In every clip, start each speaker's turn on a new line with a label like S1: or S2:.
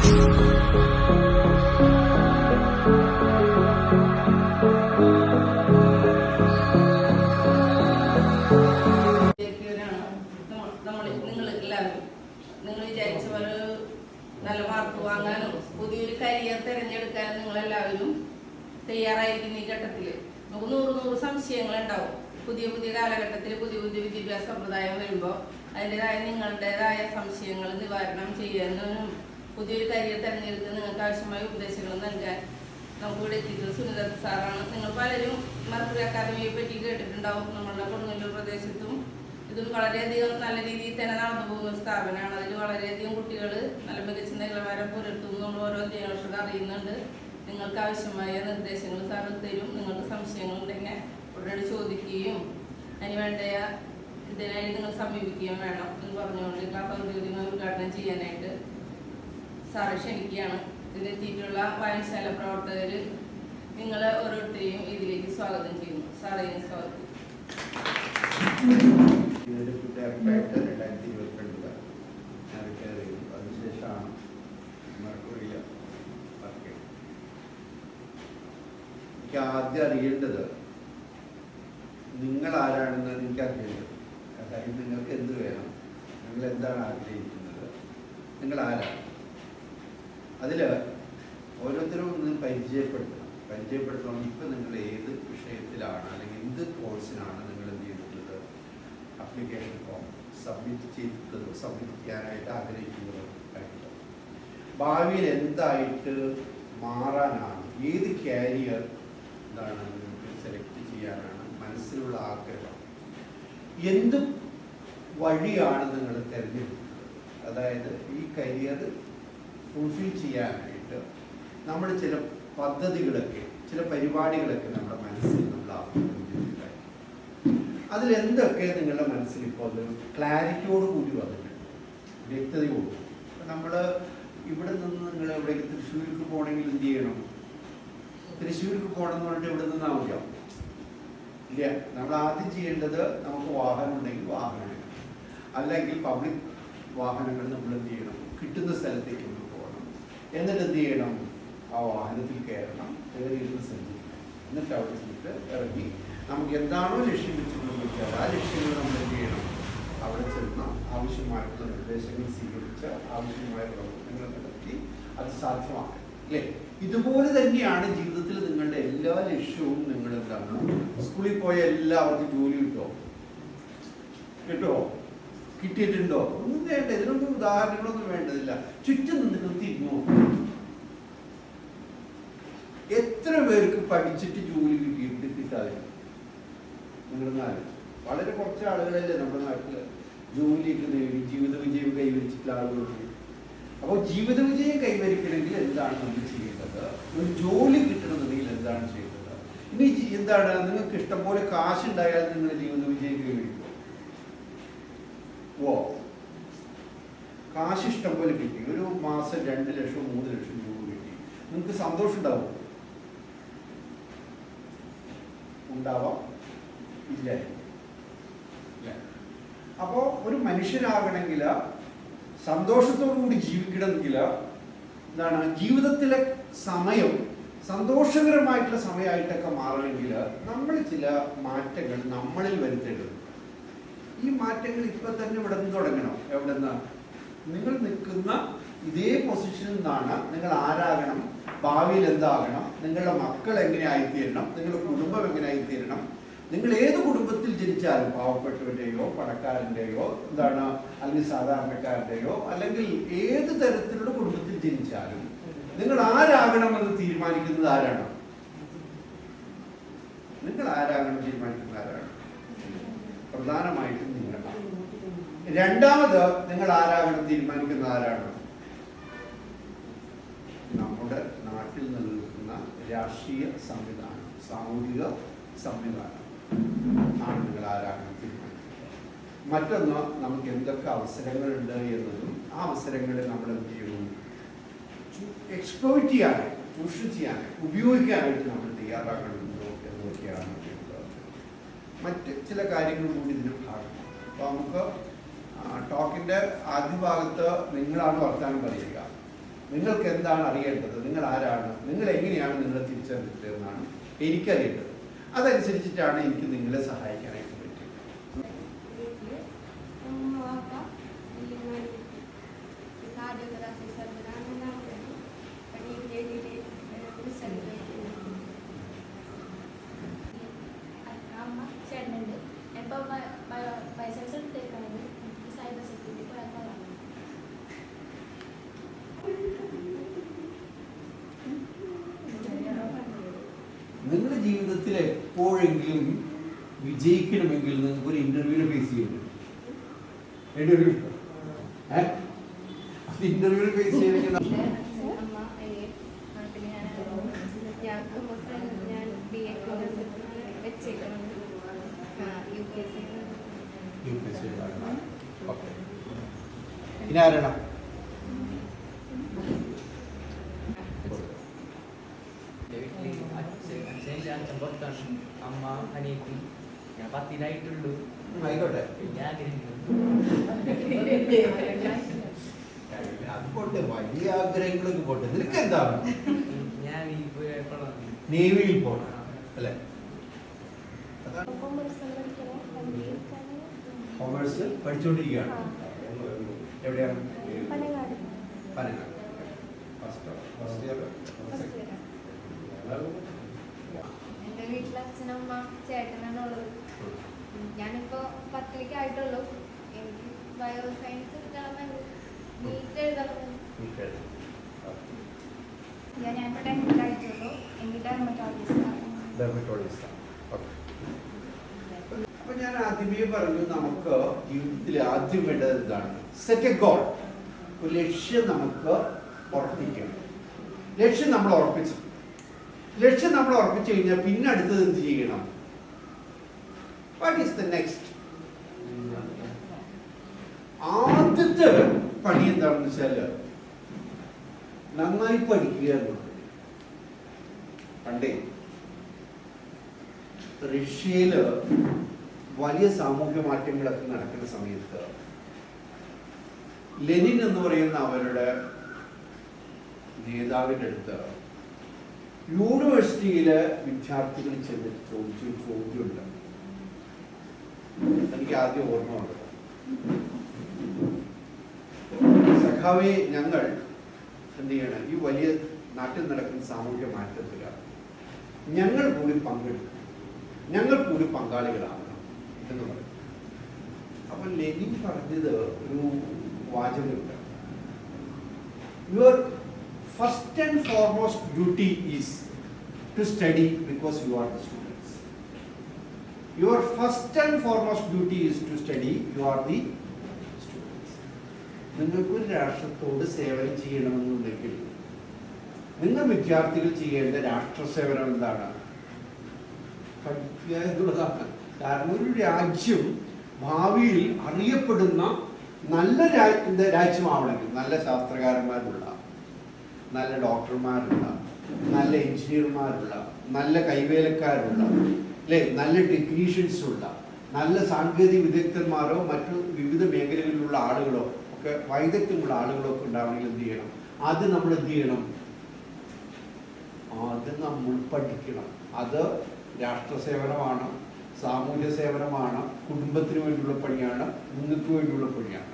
S1: നിങ്ങൾ വിചാരിച്ച പോലെ നല്ല മാർക്ക് വാങ്ങാനും പുതിയൊരു കരിയർ തിരഞ്ഞെടുക്കാനും നിങ്ങളെല്ലാവരും തയ്യാറായിരിക്കുന്ന ഈ ഘട്ടത്തിൽ നമുക്ക് 100 സംശയങ്ങൾ ഉണ്ടാവും. പുതിയ കാലഘട്ടത്തിൽ പുതിയ വിദ്യാഭ്യാസ സമ്പ്രദായം വരുമ്പോൾ അതിൻ്റെതായ നിങ്ങളുടേതായ സംശയങ്ങൾ നിവാരണം ചെയ്യാനും പുതിയൊരു കരിയർ തിരഞ്ഞെടുത്ത് നിങ്ങൾക്ക് ആവശ്യമായ ഉപദേശങ്ങൾ നൽകാൻ നമുക്കിവിടെ എത്തിച്ചത് സുനിത സാറാണ്. നിങ്ങൾ പലരും മർക്കുറി അക്കാദമിയെ പറ്റി കേട്ടിട്ടുണ്ടാവും. നമ്മളുടെ കൊടുങ്ങല്ലൂർ പ്രദേശത്തും ഇതും വളരെയധികം നല്ല രീതിയിൽ തന്നെ നടന്നു പോകുന്ന ഒരു സ്ഥാപനമാണ്. അതിൽ വളരെയധികം കുട്ടികൾ നല്ല മികച്ച നിലവാരം പുലർത്തുന്നു. നമ്മൾ ഓരോ അധ്യാപകരോട് അറിയുന്നുണ്ട്. നിങ്ങൾക്ക് ആവശ്യമായ നിർദ്ദേശങ്ങൾ സാർ തരും. നിങ്ങൾക്ക് സംശയങ്ങൾ ഉണ്ടെങ്കിൽ ഉടനടി ചോദിക്കുകയും അതിനുവേണ്ട ഇതിനായി നിങ്ങൾ സമീപിക്കുകയും വേണം എന്ന് പറഞ്ഞുകൊണ്ട് ക്ലാസ് ഔദ്യോഗികമായി ഉദ്ഘാടനം ചെയ്യാനായിട്ട് സാറ് ക്ഷണിക്കുകയാണ്. ഇതിലെത്തിയിട്ടുള്ള വായനശാല പ്രവർത്തകർ നിങ്ങൾ ഓരോരുത്തരെയും ഇതിലേക്ക് സ്വാഗതം ചെയ്യുന്നു. സാറേയും സ്വാഗതം.
S2: അതിനുശേഷമാണ് എനിക്ക് ആദ്യം അറിയേണ്ടത് നിങ്ങൾ ആരാണെന്ന് എനിക്ക് അറിയേണ്ടത്. അതായത് നിങ്ങൾക്ക് എന്ത് വേണം, നിങ്ങൾ എന്താണ് ആഗ്രഹിക്കുന്നത്, നിങ്ങൾ ആരാണ്. അതിൽ ഓരോരുത്തരും ഒന്ന് പരിചയപ്പെടുത്തണം. ഇപ്പം നിങ്ങൾ ഏത് വിഷയത്തിലാണ് അല്ലെങ്കിൽ എന്ത് കോഴ്സിനാണ് നിങ്ങൾ എന്ത് ചെയ്തിട്ടുള്ളത്, അപ്ലിക്കേഷൻ ഫോം സബ്മിറ്റ് ചെയ്യാനായിട്ട് ആഗ്രഹിക്കുന്നത് ആയിട്ട്, ഭാവിയിൽ എന്തായിട്ട് മാറാനാണ്, ഏത് കാരിയർ എന്താണ് നിങ്ങൾക്ക് സെലക്ട് ചെയ്യാനാണ് മനസ്സിലുള്ള ആഗ്രഹം, എന്ത് വഴിയാണ് നിങ്ങൾ തിരഞ്ഞെടുക്കുന്നത്. അതായത് ഈ കരിയർ ഫുൾഫിൽ ചെയ്യാനായിട്ട് നമ്മൾ ചില പദ്ധതികളൊക്കെ ചില പരിപാടികളൊക്കെ നമ്മുടെ മനസ്സിൽ നമ്മൾ ആഗ്രഹിക്കുന്നുണ്ടായി. അതിലെന്തൊക്കെ നിങ്ങളുടെ മനസ്സിൽ ഇപ്പോൾ അത് ക്ലാരിറ്റിയോട് കൂടി വന്നിട്ടുണ്ട്, വ്യക്തതയോട്. നമ്മൾ ഇവിടെ നിന്ന് നിങ്ങൾ എവിടേക്ക് തൃശ്ശൂർക്ക് പോകണമെങ്കിൽ എന്ത് ചെയ്യണം, തൃശ്ശൂർക്ക് പോകണം എന്ന് പറഞ്ഞിട്ട് ഇവിടെ നിന്നാൽ മതിയോ? ഇല്ല. നമ്മൾ ആദ്യം ചെയ്യേണ്ടത് നമുക്ക് വാഹനം ഉണ്ടെങ്കിൽ വാഹനം എടുക്കണം, അല്ലെങ്കിൽ പബ്ലിക് വാഹനങ്ങൾ നമ്മൾ എന്ത് ചെയ്യണം, കിട്ടുന്ന സ്ഥലത്തേക്ക് നമ്മൾ പോകണം. എന്നിട്ട് എന്ത് ചെയ്യണം, ആ വാഹനത്തിൽ കയറണം, കയറിയിരുന്ന് സഞ്ചരിക്കണം. എന്നിട്ട് അവിടെ ചെന്നിട്ട് ഇറങ്ങി നമുക്ക് എന്താണോ ലക്ഷ്യം വെച്ചിട്ടുണ്ടെങ്കിൽ ആ ലക്ഷ്യങ്ങൾ നമ്മൾ എന്ത് ചെയ്യണം, അവിടെ ചെന്ന് ആവശ്യമായിട്ടുള്ള നിർദ്ദേശങ്ങൾ സ്വീകരിച്ച് ആവശ്യമായ പ്രവർത്തനങ്ങൾ നടത്തി അത് സാധ്യമാക്കണം. അല്ലേ? ഇതുപോലെ തന്നെയാണ് ജീവിതത്തിൽ നിങ്ങളുടെ എല്ലാ ലക്ഷ്യവും. നിങ്ങൾ എന്താണ്, സ്കൂളിൽ പോയ എല്ലാവർക്കും ജോലി കിട്ടുമോ? കിട്ടിയിട്ടുണ്ടോ? ഒന്നും വേണ്ട. ഇതിനൊന്നും ഉദാഹരണങ്ങളൊന്നും വേണ്ടതില്ല. ചുറ്റും നിങ്ങൾ തിരിഞ്ഞു. എത്ര പേർക്ക് പഠിച്ചിട്ട് ജോലി കിട്ടാതെ? നിങ്ങളെന്നാലും വളരെ കുറച്ച് ആളുകളല്ലേ നമ്മുടെ നാട്ടിൽ ജോലിയൊക്കെ നേടി ജീവിത വിജയം കൈവരിച്ചിട്ടുള്ള ആളുകളുണ്ട്. അപ്പോൾ ജീവിത വിജയം കൈവരിക്കണമെങ്കിൽ എന്താണ് നമ്മൾ ചെയ്യേണ്ടത്, ഒരു ജോലി കിട്ടണമെന്നുണ്ടെങ്കിൽ എന്താണ് ചെയ്യേണ്ടത്. ഇനി എന്താണ്, നിങ്ങൾക്ക് ഇഷ്ടംപോലെ കാശുണ്ടായാൽ നിങ്ങൾ ജീവിത വിജയം കൈവരിക്കും. കാശ് ഇഷ്ടം പോലെ കിട്ടി, ഒരു മാസം 2 ലക്ഷം 3 ലക്ഷം രൂപ കിട്ടി, നിങ്ങൾക്ക് സന്തോഷം ഉണ്ടാവും? ഉണ്ടാവാം, ഇല്ല. അപ്പോൾ ഒരു മനുഷ്യനാകണമെങ്കിൽ, സന്തോഷത്തോടു കൂടി ജീവിക്കണമെങ്കിൽ എന്താണ്, ജീവിതത്തിലെ സമയം സന്തോഷകരമായിട്ടുള്ള സമയമായിട്ടൊക്കെ മാറണമെങ്കിൽ നമ്മൾ ചില മാറ്റങ്ങൾ നമ്മളിൽ വരുത്തേണ്ടത്. ഈ മാറ്റങ്ങൾ ഇപ്പൊ തന്നെ ഇവിടെ നിന്ന് തുടങ്ങണം. എവിടെ നിന്ന്? നിങ്ങൾ നിൽക്കുന്ന ഇതേ പൊസിഷനിൽ നിന്നാണ് നിങ്ങൾ ആരാകണം, ഭാവിയിൽ എന്താകണം, നിങ്ങളുടെ മക്കൾ എങ്ങനെ ആയിത്തീരണം, നിങ്ങളുടെ കുടുംബം എങ്ങനെ ആയിത്തീരണം. നിങ്ങൾ ഏത് കുടുംബത്തിൽ ജനിച്ചാലും, പാവപ്പെട്ടവരുടെയോ പണക്കാരൻ്റെയോ എന്താണ്, അല്ലെങ്കിൽ സാധാരണക്കാരുടെയോ അല്ലെങ്കിൽ ഏത് തരത്തിലുള്ള കുടുംബത്തിൽ ജനിച്ചാലും നിങ്ങൾ ആരാകണമെന്ന് തീരുമാനിക്കുന്നത് ആരാണ്? നിങ്ങൾ ആരാകണം തീരുമാനിക്കുന്നത് ആരാണ്? പ്രധാനമായിട്ടും നിങ്ങളാണ്. രണ്ടാമത്, നിങ്ങൾ ആരാകണം തീരുമാനിക്കുന്ന ആരാണ്? നമ്മുടെ നാട്ടിൽ നിലനിൽക്കുന്ന രാഷ്ട്രീയ സംവിധാനം, സാമൂഹിക സംവിധാനം ആണ് നിങ്ങൾ ആരാകണം തീരുമാനിക്കുന്നത്. മറ്റൊന്ന്, നമുക്ക് എന്തൊക്കെ അവസരങ്ങളുണ്ട് എന്നതും ആ അവസരങ്ങളെ നമ്മൾ എന്ത് ചെയ്യണം, എക്സ്പ്ലോയിറ്റ് ചെയ്യാനായിട്ട്, ചൂഷണം ചെയ്യാനായിട്ട്, ഉപയോഗിക്കാനായിട്ട് നമ്മൾ തയ്യാറാകണമെന്നോ എന്നൊക്കെയാണ് മറ്റ് ചില കാര്യങ്ങൾ കൂടി ഇതിന് ഭാഗമാണ്. അപ്പോൾ നമുക്ക് ടോക്കിൻ്റെ ആദ്യ ഭാഗത്ത് നിങ്ങളാണ് വർത്തമാനം പറയുക, നിങ്ങൾക്ക് എന്താണ് അറിയേണ്ടത്, നിങ്ങൾ ആരാണ്, നിങ്ങൾ എങ്ങനെയാണ് നിങ്ങളെ തിരിച്ചറിഞ്ഞത് എന്നാണ് എനിക്കറിയേണ്ടത്. അതനുസരിച്ചിട്ടാണ് എനിക്ക് നിങ്ങളെ സഹായിക്കാനായിട്ട് പറ്റും. നിങ്ങളുടെ ജീവിതത്തിൽ എപ്പോഴെങ്കിലും വിജയിക്കണമെങ്കിൽ നിങ്ങൾക്ക് ഒരു ഇന്റർവ്യൂവിനെ ഫേസ് ചെയ്യണം. ഇന്റർവ്യൂവിൽ ഫേസ് ചെയ്യണമെങ്കിൽ ഇനി ആരാണ്?
S3: അമ്മ അനിയത്തി ഞാൻ 10-ആയിട്ടുള്ളൂ.
S2: ആയിക്കോട്ടെ, അത് പോട്ടെ, വലിയ ആഗ്രഹങ്ങളൊക്കെ പോട്ടെ. നിനക്ക് എന്താണ്?
S3: ഞാൻ
S2: നേവിയിൽ പോകണം അല്ലേ? കോമേഴ്സ് പഠിച്ചുകൊണ്ടിരിക്കുകയാണ്. എവിടെയാണ്? പനങ്ങാട്. First year.
S4: എന്റെ വീട്ടിൽ അച്ഛനമ്മ ചേട്ടനാണ് ഉള്ളത്. ഞാനിപ്പോ 10ലേക്ക് ആയിട്ടുള്ളൂ. എനിക്ക് ബയോ സയൻസ് എടുക്കണമെന്നുണ്ട്, നീറ്റ് എഴുതണം. ഞാനിപ്പോ 10th ആയിട്ടുള്ളൂ. എനിക്ക്
S2: ഡെർമറ്റോളജിസ്റ്റ്. അപ്പൊ ഞാൻ ആദ്യമേ പറഞ്ഞു, നമുക്ക് ജീവിതത്തിൽ ആദ്യം വേണ്ടത് എന്താണ്? Set A goal. ഒരു ലക്ഷ്യം നമുക്ക് ഉറപ്പിക്കണം. ലക്ഷ്യം നമ്മൾ ഉറപ്പിച്ചു കഴിഞ്ഞാൽ പിന്നെ അടുത്തത് എന്ത് ചെയ്യണം? What is the next? ആദ്യത്തെ പണി എന്താണെന്ന് വെച്ചാല് നന്നായി പഠിക്കുക എന്നുള്ളത്. പണ്ടേ റഷ്യയില് വലിയ സാമൂഹ്യ മാറ്റങ്ങളൊക്കെ നടക്കുന്ന സമയത്ത് ലെനിൻ എന്ന് പറയുന്ന അവരുടെ നേതാവിൻ്റെ അടുത്ത് യൂണിവേഴ്സിറ്റിയിലെ വിദ്യാർത്ഥികൾ ചെന്നിട്ട് ചോദിച്ചൊരു ചോദ്യമുണ്ട്. എനിക്ക് ആദ്യം ഓർമ്മയുണ്ട്. സഖാവെ, ഞങ്ങൾ എന്ത് ചെയ്യണം? ഈ വലിയ നാട്ടിൽ നടക്കുന്ന സാമൂഹ്യ മാറ്റത്തിലാണ് ഞങ്ങൾ കൂടി പങ്കെടുക്കും, ഞങ്ങൾ കൂടി പങ്കാളികളാകണം എന്ന് പറയും. അപ്പൊ ലെനിൻ പറഞ്ഞത് ഒരു വാചകമുണ്ട്. Your first and foremost duty is to study because you are the students. Your first and foremost duty is to study, you are the students. നിങ്ങൾക്കൊരു രാഷ്ട്രത്തോട് സേവനം ചെയ്യണമെന്നുണ്ടെങ്കിൽ നിങ്ങൾ വിദ്യാർത്ഥികൾ ചെയ്യേണ്ട രാഷ്ട്ര സേവനം എന്താണ്? പഠിക്കുക എന്നുള്ളതാണ്. കാരണം ഒരു രാജ്യം ഭാവിയിൽ അറിയപ്പെടുന്ന നല്ല രാജ്യമാവണമെങ്കിൽ നല്ല ശാസ്ത്രകാരന്മാരുള്ള, നല്ല ഡോക്ടർമാരുള്ള, നല്ല എഞ്ചിനീയർമാരുള്ള, നല്ല കൈവേലക്കാരുള്ള, അല്ലെ, നല്ല ടെക്നീഷ്യൻസ് ഉള്ള, നല്ല സാങ്കേതിക വിദഗ്ധന്മാരോ മറ്റു വിവിധ മേഖലകളിലുള്ള ആളുകളോ ഒക്കെ, വൈദഗ്ധ്യമുള്ള ആളുകളോ ഒക്കെ ഉണ്ടാവണമെങ്കിൽ എന്ത് ചെയ്യണം? അത് നമ്മൾ എന്ത് ചെയ്യണം? അത് നമ്മൾ പഠിക്കണം. അത് രാഷ്ട്ര സേവനമാണ്, സാമൂഹ്യ സേവനമാണ്, കുടുംബത്തിന് വേണ്ടിയുള്ള പണിയാണ്, നിങ്ങൾക്ക് വേണ്ടിയുള്ള പണിയാണ്.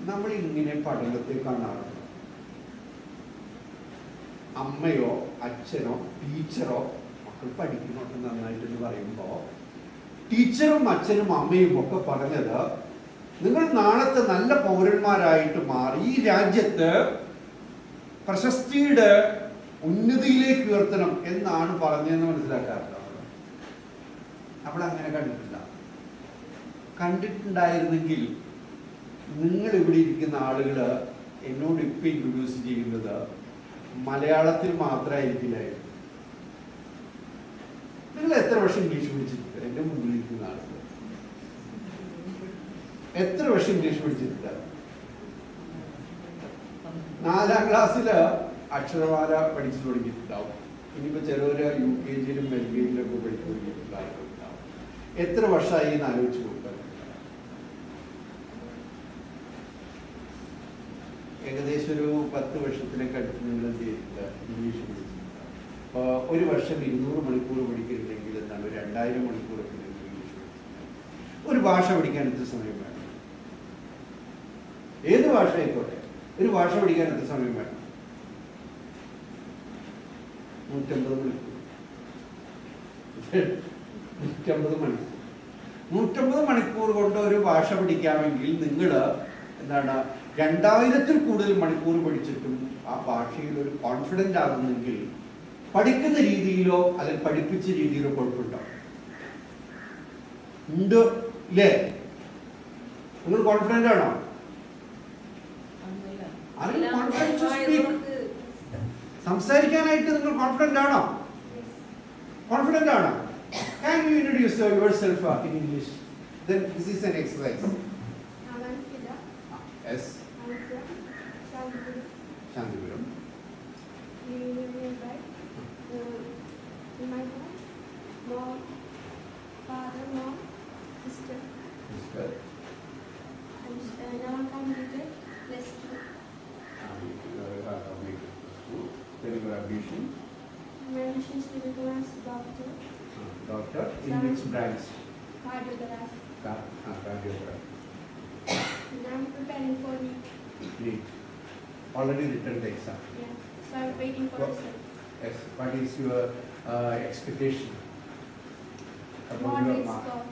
S2: നമ്മൾ ഇങ്ങനെ പഠനത്തെ കാണാറുണ്ട്. അമ്മയോ അച്ഛനോ ടീച്ചറോ മക്കൾ പഠിക്കുന്നൊക്കെ നന്നായിട്ടെന്ന് പറയുമ്പോൾ ടീച്ചറും അച്ഛനും അമ്മയും ഒക്കെ പറഞ്ഞത് നിങ്ങൾ നാളത്തെ നല്ല പൗരന്മാരായിട്ട് മാറി ഈ രാജ്യത്ത് പ്രശസ്തിയുടെ ഉന്നതിയിലേക്ക് ഉയർത്തണം എന്നാണ് പറഞ്ഞതെന്ന് മനസ്സിലാക്കാറുണ്ട്. അവൾ അങ്ങനെ കണ്ടിട്ടില്ല. കണ്ടിട്ടുണ്ടായിരുന്നെങ്കിൽ നിങ്ങൾ ഇവിടെ ഇരിക്കുന്ന ആളുകൾ എന്നോട് ഇപ്പം ഇൻട്രൊഡ്യൂസ് ചെയ്യുന്നത് മലയാളത്തിൽ മാത്രമായിരിക്കില്ലായിരുന്നു. നിങ്ങൾ എത്ര വർഷം ഇംഗ്ലീഷ് പഠിച്ചിട്ടുണ്ട്? എൻ്റെ മുമ്പിലിരിക്കുന്ന ആളുകൾ എത്ര വർഷം ഇംഗ്ലീഷ് പഠിച്ചിട്ടുണ്ട്? 4ാം ക്ലാസ്സില് അക്ഷരമാല പഠിച്ചു തുടങ്ങിയിട്ടുണ്ടാവും. ഇനിയിപ്പോൾ ചിലവര് UKG LKG പഠിച്ചു തുടങ്ങിയിട്ടുണ്ടാവും. എത്ര വർഷമായി എന്ന് ആലോചിച്ച് കൊടുക്കാൻ? ഏകദേശം ഒരു 10 വർഷത്തിലേക്ക് അടുത്ത് നിങ്ങൾ എന്ത് ചെയ്തില്ല ഇംഗ്ലീഷ് പഠിച്ചിട്ടുണ്ട്. അപ്പോൾ ഒരു വർഷം 200 മണിക്കൂർ പഠിക്കുന്നുണ്ടെങ്കിൽ എന്താണ് 2000 മണിക്കൂറൊക്കെ നിങ്ങൾ ഇംഗ്ലീഷ് പഠിച്ചിട്ടുണ്ട്. ഒരു ഭാഷ പഠിക്കാൻ എത്ര സമയം വേണം? ഏത് ഭാഷ ആയിക്കോട്ടെ, ഒരു ഭാഷ പഠിക്കാൻ എത്ര സമയം വേണം? 150 മണിക്കൂർ. 150 മണിക്കൂർ. 150 മണിക്കൂർ കൊണ്ട് ഒരു ഭാഷ പഠിക്കാമെങ്കിൽ നിങ്ങൾ എന്താണ് 2000-ൽ കൂടുതൽ മണിക്കൂർ പഠിച്ചിട്ടും ആ ഭാഷയിൽ ഒരു കോൺഫിഡൻ്റ് ആകുന്നെങ്കിൽ പഠിക്കുന്ന രീതിയിലോ അല്ലെങ്കിൽ പഠിപ്പിച്ച രീതിയിലോ കുഴപ്പമുണ്ടാവും. ഉണ്ട് ഇല്ലേ? നിങ്ങൾ കോൺഫിഡൻ്റ് ആണോ? സംസാരിക്കാനായിട്ട് നിങ്ങൾ കോൺഫിഡൻ്റ് ആണോ? കോൺഫിഡൻ്റ് ആണോ? Can you introduce yourself in English? Then this is an exercise. Yes. Shantipuram.
S4: Father, mom, sister.
S2: Sister.
S4: Now completed plus 2.
S2: Then your ambition.
S4: My ambition is to become as doctor,
S2: Doctor in which branch?
S4: cardiographer.
S2: Cardiographer.
S4: And I'm preparing for NEET.
S2: Neat. Already written the exam.
S4: Yeah. So I'm waiting for result.
S2: Yes. What is your expectation about your
S4: Moderate
S2: mark?
S4: score.